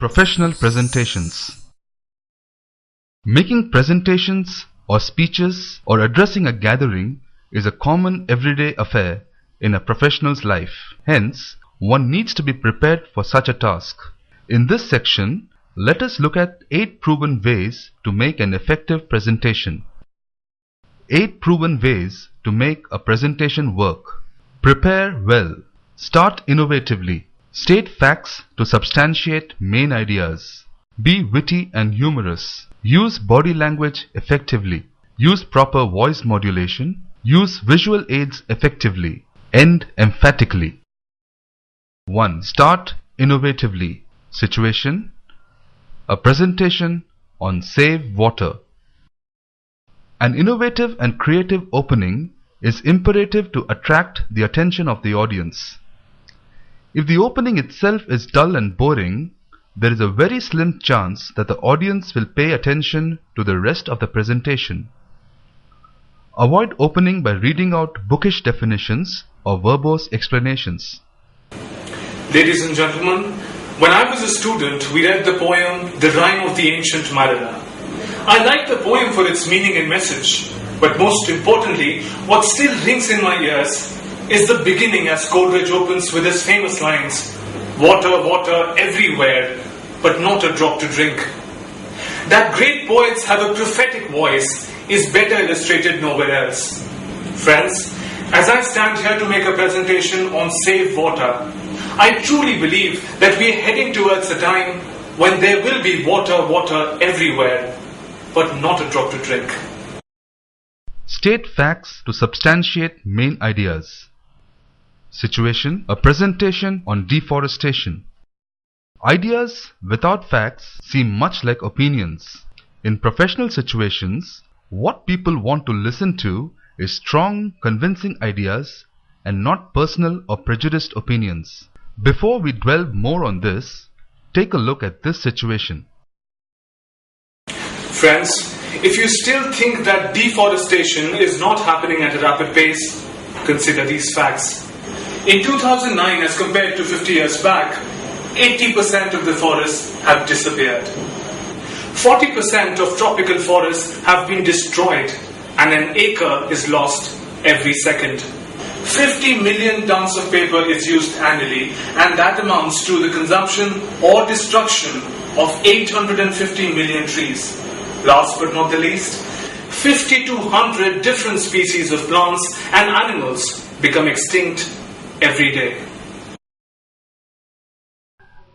Professional presentations. Making presentations or speeches or addressing a gathering is a common everyday affair in a professional's life. Hence, one needs to be prepared for such a task. In this section, let us look at 8 proven ways to make an effective presentation. 8 proven ways to make a presentation work. Prepare well. Start innovatively. State facts to substantiate main ideas. Be witty and humorous. Use body language effectively. Use proper voice modulation. Use visual aids effectively. End emphatically. 1. Start innovatively. Situation: a presentation on save water. An innovative and creative opening is imperative to attract the attention of the audience. If the opening itself is dull and boring, there is a very slim chance that the audience will pay attention to the rest of the presentation. Avoid opening by reading out bookish definitions or verbose explanations. Ladies and gentlemen, when I was a student, we read the poem The Rime of the Ancient Mariner. I liked the poem for its meaning and message, but most importantly, what still rings in my ears is the beginning as Coleridge opens with his famous lines, "Water, water everywhere, but not a drop to drink." That great poets have a prophetic voice is better illustrated nowhere else. Friends, as I stand here to make a presentation on Save Water, I truly believe that we are heading towards a time when there will be water, water everywhere, but not a drop to drink. State facts to substantiate main ideas. Situation: a presentation on deforestation. Ideas without facts seem much like opinions. In professional situations, what people want to listen to is strong, convincing ideas and not personal or prejudiced opinions. Before we delve more on this, take a look at this situation. Friends, if you still think that deforestation is not happening at a rapid pace, consider these facts. In 2009, as compared to 50 years back, 80% of the forests have disappeared. 40% of tropical forests have been destroyed, and an acre is lost every second. 50 million tons of paper is used annually, and that amounts to the consumption or destruction of 850 million trees. Last but not the least, 50 to 100 different species of plants and animals become extinct every day.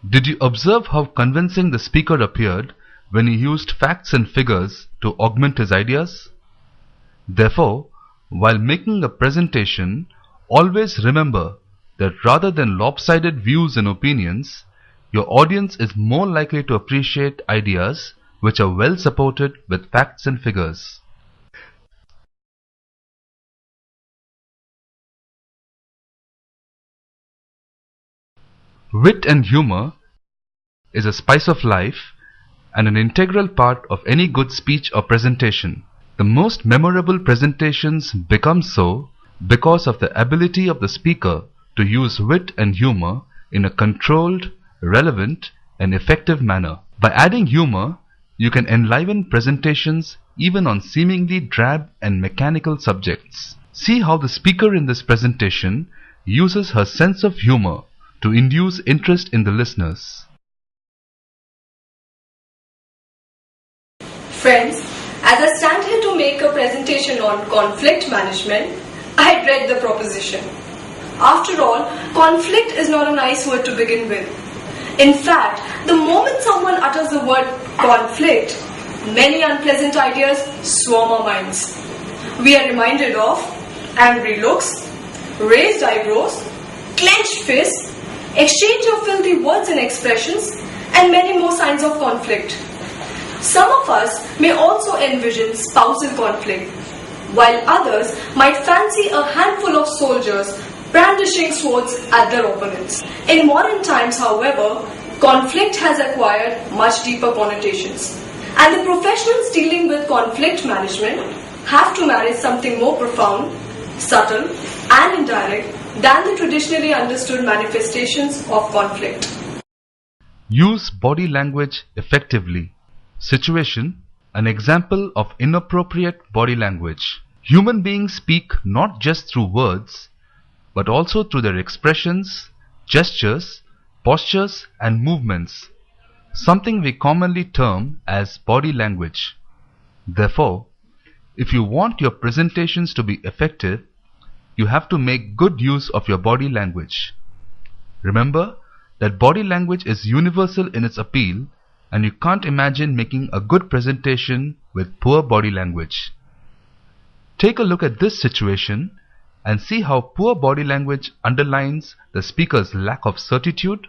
Did you observe how convincing the speaker appeared when he used facts and figures to augment his ideas? Therefore, while making a presentation, always remember that rather than lopsided views and opinions, your audience is more likely to appreciate ideas which are well supported with facts and figures. Wit and humor is a spice of life and an integral part of any good speech or presentation. The most memorable presentations become so because of the ability of the speaker to use wit and humor in a controlled, relevant, and effective manner. By adding humor, you can enliven presentations even on seemingly drab and mechanical subjects. See how the speaker in this presentation uses her sense of humor to induce interest in the listeners. Friends, as I stand here to make a presentation on conflict management, I dread the proposition. After all, conflict is not a nice word to begin with. In fact, the moment someone utters the word conflict, many unpleasant ideas swarm our minds. We are reminded of angry looks, raised eyebrows, clenched fists, exchange of filthy words and expressions, and many more signs of conflict. Some of us may also envision spousal conflict, while others might fancy a handful of soldiers brandishing swords at their opponents. In modern times, however, conflict has acquired much deeper connotations, and the professionals dealing with conflict management have to manage something more profound, subtle, and indirect than the traditionally understood manifestations of conflict. Use body language effectively. Situation: an example of inappropriate body language. Human beings speak not just through words, but also through their expressions, gestures, postures and movements, something we commonly term as body language. Therefore, if you want your presentations to be effective, you have to make good use of your body language. Remember that body language is universal in its appeal, and you can't imagine making a good presentation with poor body language. Take a look at this situation and see how poor body language underlines the speaker's lack of certitude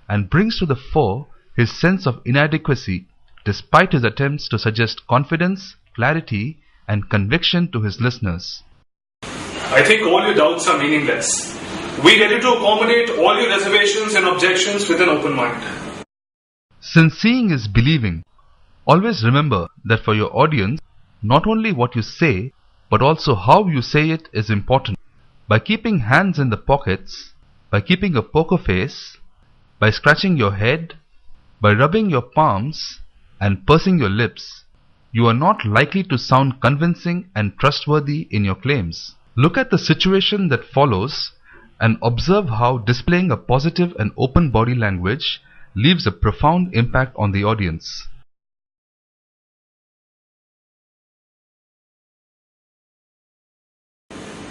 and brings to the fore his sense of inadequacy despite his attempts to suggest confidence, clarity, and conviction to his listeners. I think all your doubts are meaningless. We're ready to accommodate all your reservations and objections with an open mind. Since seeing is believing, always remember that for your audience, not only what you say, but also how you say it is important. By keeping hands in the pockets, by keeping a poker face, by scratching your head, by rubbing your palms and pursing your lips, you are not likely to sound convincing and trustworthy in your claims. Look at the situation that follows and observe how displaying a positive and open body language leaves a profound impact on the audience.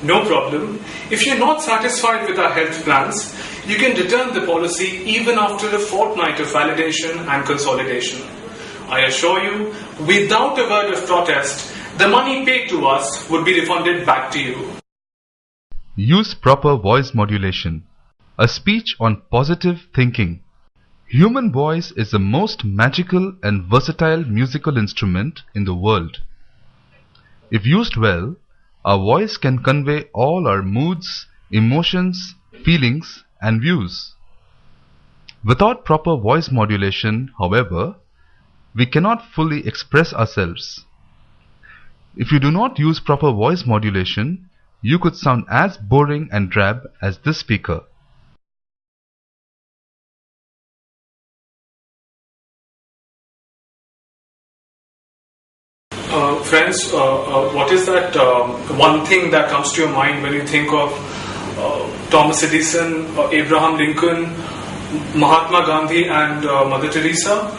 No problem. If you're not satisfied with our health plans, you can return the policy even after a fortnight of validation and consolidation. I assure you, without a word of protest, the money paid to us would be refunded back to you. Use proper voice modulation. A speech on positive thinking. Human voice is the most magical and versatile musical instrument in the world. If used well, our voice can convey all our moods, emotions, feelings, and views. Without proper voice modulation, however, we cannot fully express ourselves. If you do not use proper voice modulation, you could sound as boring and drab as this speaker. Friends, what is that one thing that comes to your mind when you think of Thomas Edison, Abraham Lincoln, Mahatma Gandhi and Mother Teresa?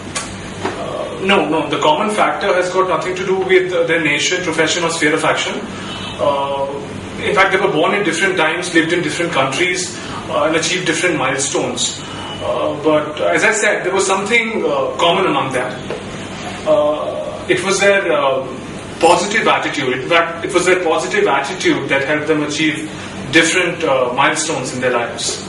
No, the common factor has got nothing to do with their nation, profession or sphere of action. In fact, they were born in different times, lived in different countries and achieved different milestones. But as I said, there was something common among them. It was their positive attitude. In fact, it was their positive attitude that helped them achieve different milestones in their lives.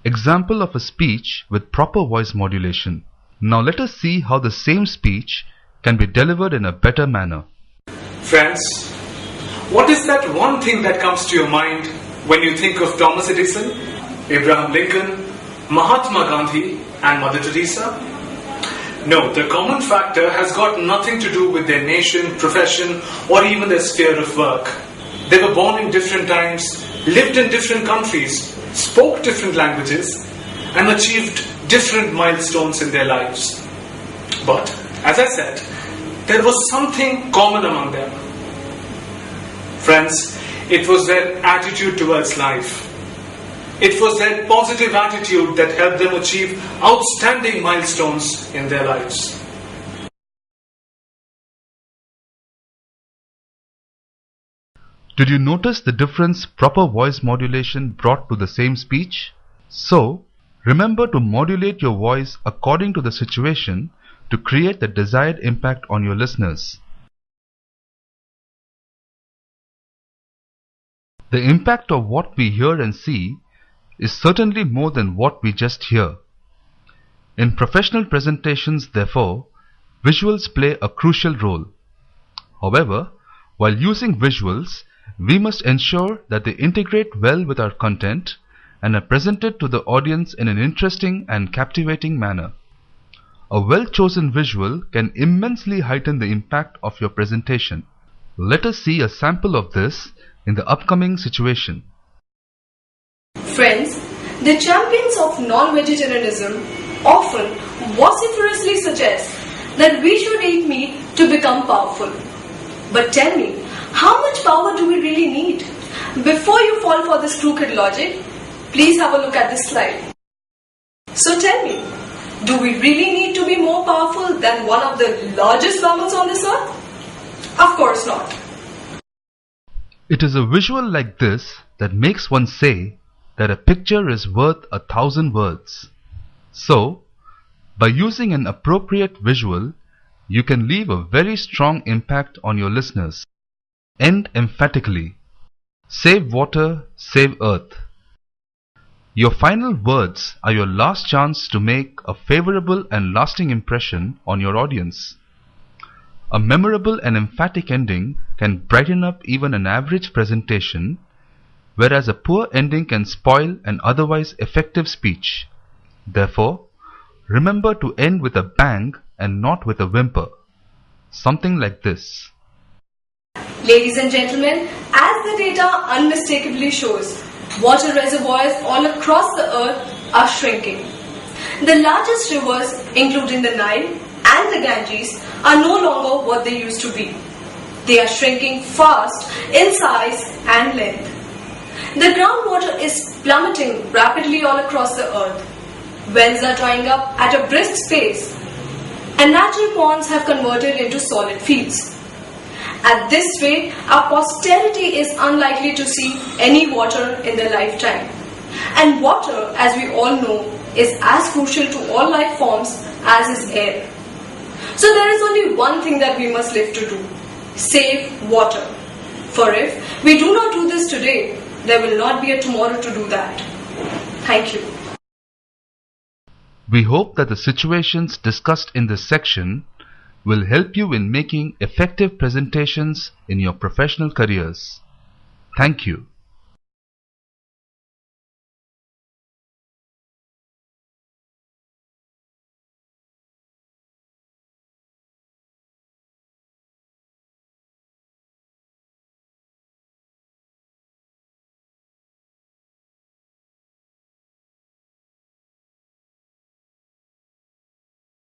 Example of a speech with proper voice modulation. Now let us see how the same speech can be delivered in a better manner. Friends, what is that one thing that comes to your mind when you think of Thomas Edison, Abraham Lincoln, Mahatma Gandhi and Mother Teresa? No, the common factor has got nothing to do with their nation, profession or even their sphere of work. They were born in different times, lived in different countries, spoke different languages and achieved different milestones in their lives. But, as I said, there was something common among them. Friends, it was their attitude towards life. It was their positive attitude that helped them achieve outstanding milestones in their lives. Did you notice the difference proper voice modulation brought to the same speech? So, remember to modulate your voice according to the situation to create the desired impact on your listeners. The impact of what we hear and see is certainly more than what we just hear. In professional presentations, therefore, visuals play a crucial role. However, while using visuals, we must ensure that they integrate well with our content and are presented to the audience in an interesting and captivating manner. A well-chosen visual can immensely heighten the impact of your presentation. Let us see a sample of this in the upcoming situation. Friends, The champions of non-vegetarianism often vociferously suggest that we should eat meat to become powerful. But tell me, how much power do we really need? Before you fall for this crooked logic, please have a look at this slide. So tell me, do we really need to be more powerful than one of the largest mammals on this earth? Of course not. It is a visual like this that makes one say that a picture is worth 1,000 words. So, by using an appropriate visual, you can leave a very strong impact on your listeners. End emphatically. Save water, save earth. Your final words are your last chance to make a favorable and lasting impression on your audience. A memorable and emphatic ending can brighten up even an average presentation, whereas a poor ending can spoil an otherwise effective speech. Therefore, remember to end with a bang and not with a whimper. Something like this. Ladies and gentlemen, as the data unmistakably shows, water reservoirs all across the earth are shrinking. The largest rivers, including the Nile and the Ganges, are no longer what they used to be. They are shrinking fast in size and length. The groundwater is plummeting rapidly all across the earth. Wells are drying up at a brisk pace, and natural ponds have converted into solid fields. At this rate, our posterity is unlikely to see any water in their lifetime. And water, as we all know, is as crucial to all life forms as is air. So there is only one thing that we must live to do: save water. For if we do not do this today, there will not be a tomorrow to do that. Thank you. We hope that the situations discussed in this section will help you in making effective presentations in your professional careers. Thank you.